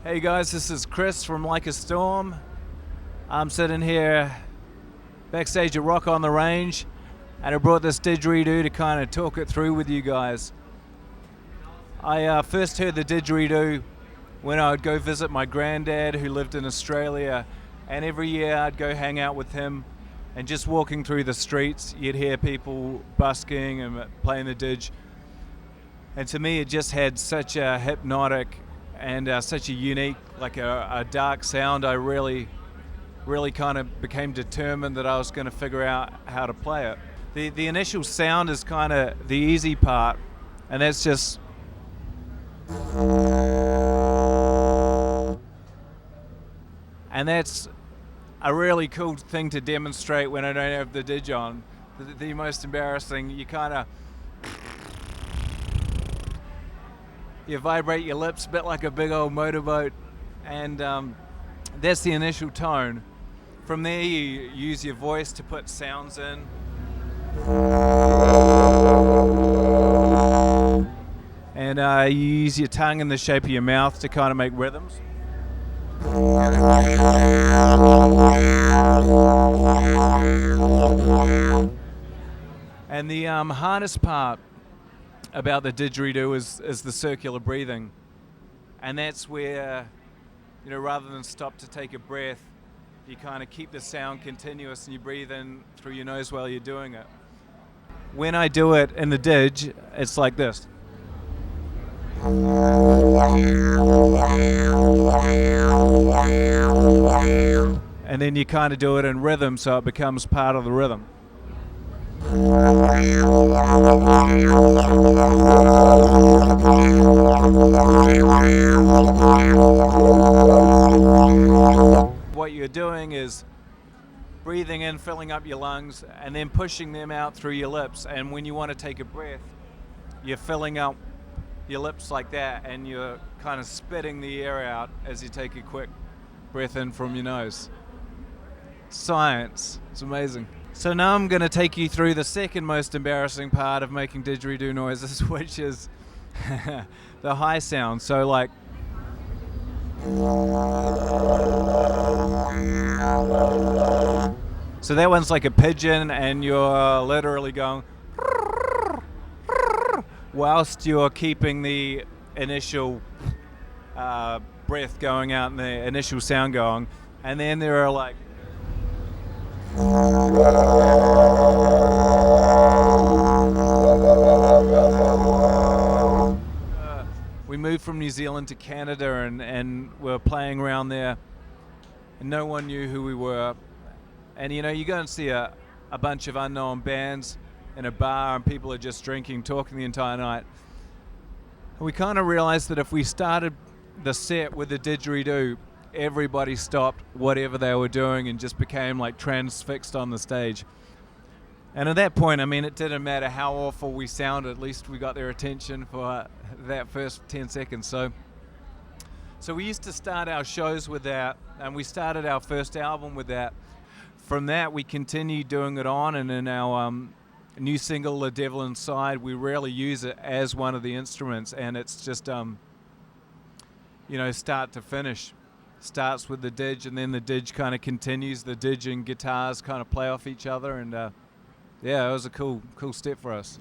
Hey guys, this is Chris from Like a Storm. I'm sitting here backstage at Rock on the Range, and I brought this didgeridoo to kind of talk it through with you guys. I first heard the didgeridoo when I would go visit my granddad who lived in Australia, and every year I'd go hang out with him, and just walking through the streets you'd hear people busking and playing the didge, and to me it just had such a hypnotic and such a unique, like a dark sound. I really kind of became determined that I was going to figure out how to play it. The initial sound is kind of the easy part, and that's just and that's a really cool thing to demonstrate when I don't have the didge on. The most embarrassing, you vibrate your lips a bit like a big old motorboat, and that's the initial tone. From there you use your voice to put sounds in. And you use your tongue in the shape of your mouth to kind of make rhythms. And the hardest part about the didgeridoo is the circular breathing, and that's where, rather than stop to take a breath, you kind of keep the sound continuous and you breathe in through your nose while you're doing it. When I do it in the didge, it's like this. And then you kind of do it in rhythm, so it becomes part of the rhythm. What you're doing is breathing in, filling up your lungs, and then pushing them out through your lips. And when you want to take a breath, you're filling up your lips like that, and you're kind of spitting the air out as you take a quick breath in from your nose. Science. It's amazing. So now I'm going to take you through the second most embarrassing part of making didgeridoo noises, which is the high sound. So like so that one's like a pigeon, and you're literally going whilst you're keeping the initial breath going out and the initial sound going. And then there are like we moved from New Zealand to Canada, and we're playing around there, and no one knew who we were. And you go and see a bunch of unknown bands in a bar, and people are just drinking, talking the entire night. And we kind of realized that if we started the set with the didgeridoo, everybody stopped whatever they were doing and just became like transfixed on the stage. And at that point, it didn't matter how awful we sounded, at least we got their attention for that first 10 seconds. So we used to start our shows with that, and we started our first album with that. From that, we continued doing it on, and in our new single, The Devil Inside, we rarely use it as one of the instruments, and it's just, start to finish. Starts with the didge, and then the didge kind of continues. The didge and guitars kind of play off each other, and it was a cool step for us.